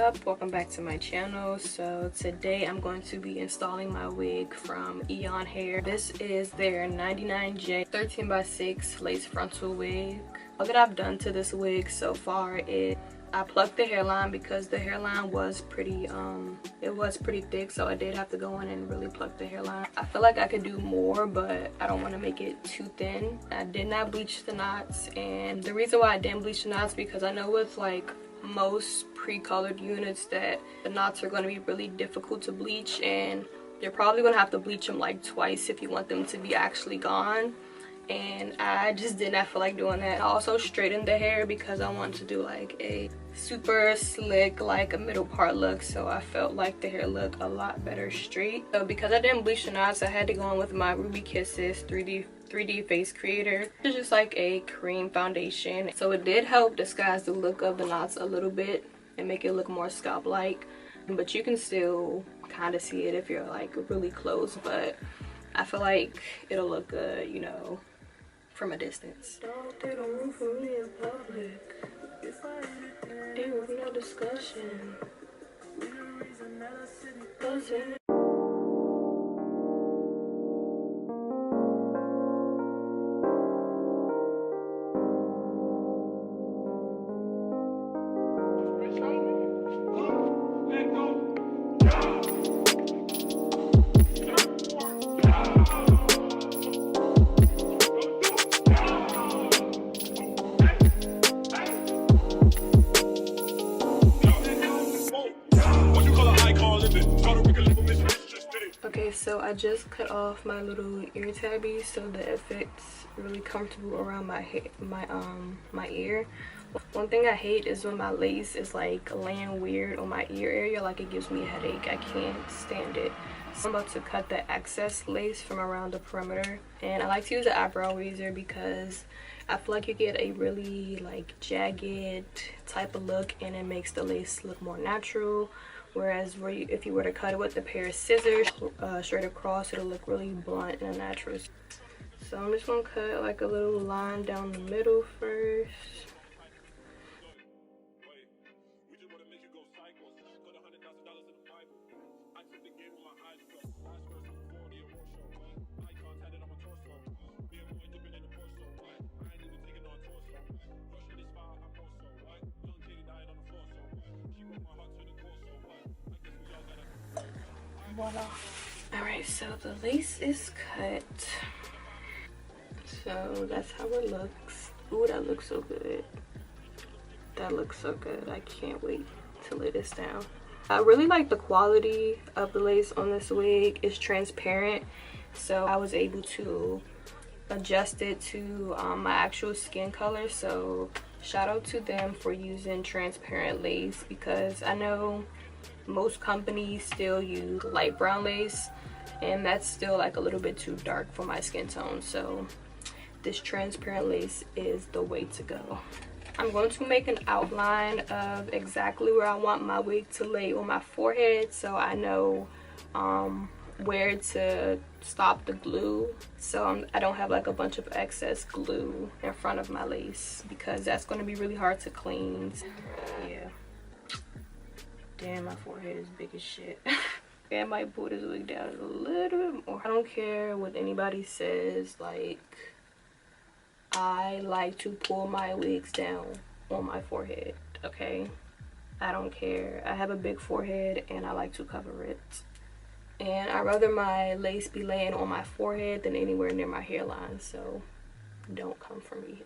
up? Welcome back to my channel. So today I'm going to be installing my wig from Eayon hair. This is their 99J 13x6 lace frontal wig. All that I've done to this wig so far is I plucked the hairline because the hairline was pretty thick, so I did have to go in and really pluck the hairline. I feel like I could do more, but I don't want to make it too thin. I did not bleach the knots, and the reason why I didn't bleach the knots because I know with like most pre-colored units that the knots are going to be really difficult to bleach, and you're probably going to have to bleach them like twice if you want them to be actually gone. And I just did not feel like doing that. I also straightened the hair because I wanted to do like a super slick, like a middle part look, so I felt like the hair looked a lot better straight. So because I didn't bleach the knots, I had to go in with my Ruby Kisses 3D face creator. It's just like a cream foundation, so it did help disguise the look of the knots a little bit and make it look more scalp like, but you can still kind of see it if you're like really close. But I feel like it'll look good, you know, from a distance. They don't move for me in public. There was no discussion. Okay, so I just cut off my little ear tabby so that it fits really comfortable around my head, my ear. One thing I hate is when my lace is like laying weird on my ear area, like it gives me a headache. I can't stand it. So I'm about to cut the excess lace from around the perimeter, and I like to use an eyebrow razor because I feel like you get a really like jagged type of look, and it makes the lace look more natural. Whereas if you were to cut it with a pair of scissors straight across, it'll look really blunt and unnatural. So I'm just gonna cut like a little line down the middle first. Alright, so the lace is cut. So that's how it looks. Ooh, that looks so good. That looks so good. I can't wait to lay this down. I really like the quality of the lace on this wig. It's transparent, so I was able to adjust it to my actual skin color. So shout out to them for using transparent lace, because I know most companies still use light brown lace, and that's still like a little bit too dark for my skin tone. So this transparent lace is the way to go. I'm going to make an outline of exactly where I want my wig to lay on my forehead, so I know where to stop the glue, so I don't have like a bunch of excess glue in front of my lace, because that's going to be really hard to clean. Yeah. Damn, my forehead is big as shit. I might pull this wig down a little bit more. I don't care what anybody says. Like, I like to pull my wigs down on my forehead, okay? I don't care. I have a big forehead and I like to cover it. And I'd rather my lace be laying on my forehead than anywhere near my hairline, so don't come for me.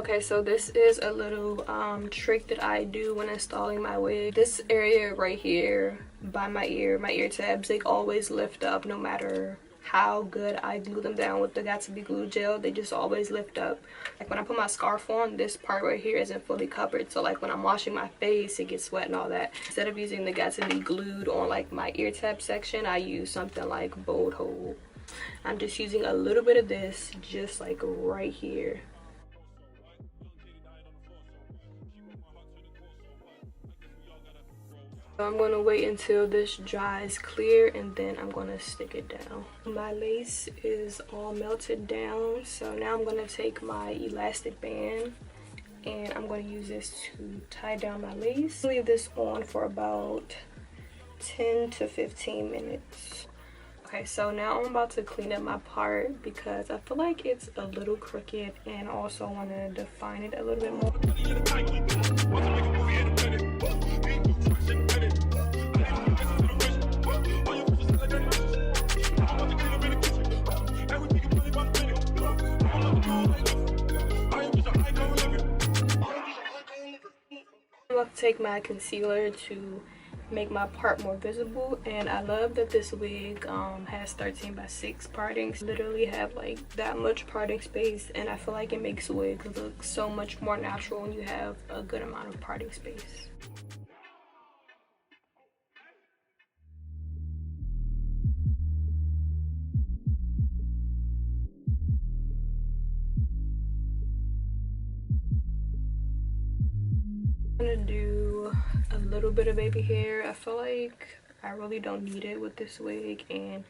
Okay, so this is a little trick that I do when installing my wig. This area right here by my ear tabs, they always lift up no matter how good I glue them down with the Got2b glue gel. They just always lift up. Like when I put my scarf on, this part right here isn't fully covered, so like when I'm washing my face, it gets wet and all that. Instead of using the Got2b glued on like my ear tab section, I use something like Bold Hold. I'm just using a little bit of this just like right here. I'm going to wait until this dries clear and then I'm going to stick it down. My lace is all melted down, so now I'm going to take my elastic band and I'm going to use this to tie down my lace. Leave this on for about 10 to 15 minutes. Okay, so now I'm about to clean up my part because I feel like it's a little crooked and also want to define it a little bit more. I'm going to take my concealer to make my part more visible, and I love that this wig has 13 by 6 partings. Literally have like that much parting space, and I feel like it makes wigs look so much more natural when you have a good amount of parting space. I'm gonna do a little bit of baby hair. I feel like I really don't need it with this wig, and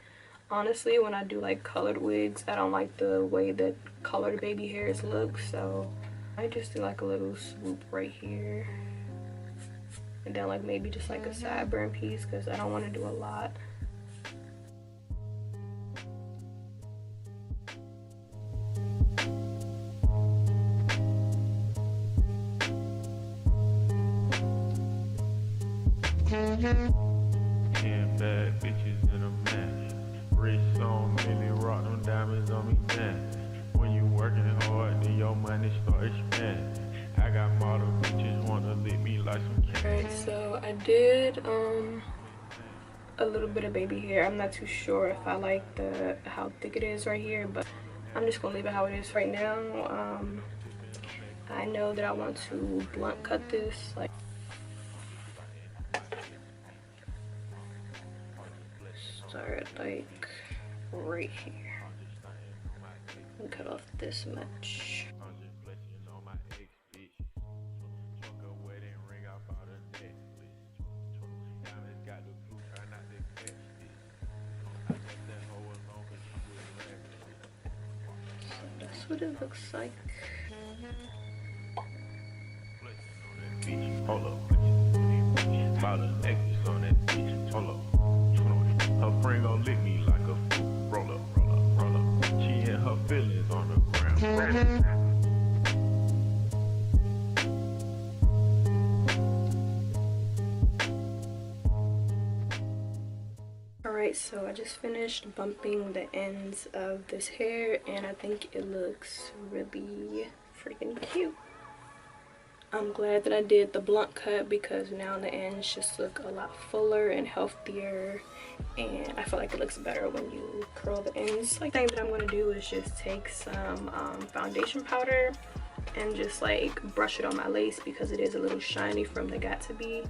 honestly when I do like colored wigs, I don't like the way that colored baby hairs look, so I just do like a little swoop right here and then like maybe just like a sideburn piece because I don't want to do a lot. And bad bitches in a mess. Rich on Millie, rock them diamonds on me now. When you working hard, then your money start expanding. I got model bitches wanna lick me like some cat. Alright, so I did a little bit of baby hair. I'm not too sure if I like how thick it is right here, but I'm just gonna leave it how it is right now. I know that I want to blunt cut this, like start like right here and cut off this much. So that's what it looks like. Hold up, about a necklace on that bitch. Hold up. Her friend gon' lick me like a fool. Roll up, roll up, roll up. She and her feelings on the ground. Alright, so I just finished bumping the ends of this hair and I think it looks really freaking cute. I'm glad that I did the blunt cut because now the ends just look a lot fuller and healthier, and I feel like it looks better when you curl the ends. Like, the thing that I'm going to do is just take some foundation powder and just like brush it on my lace because it is a little shiny from the Got2b.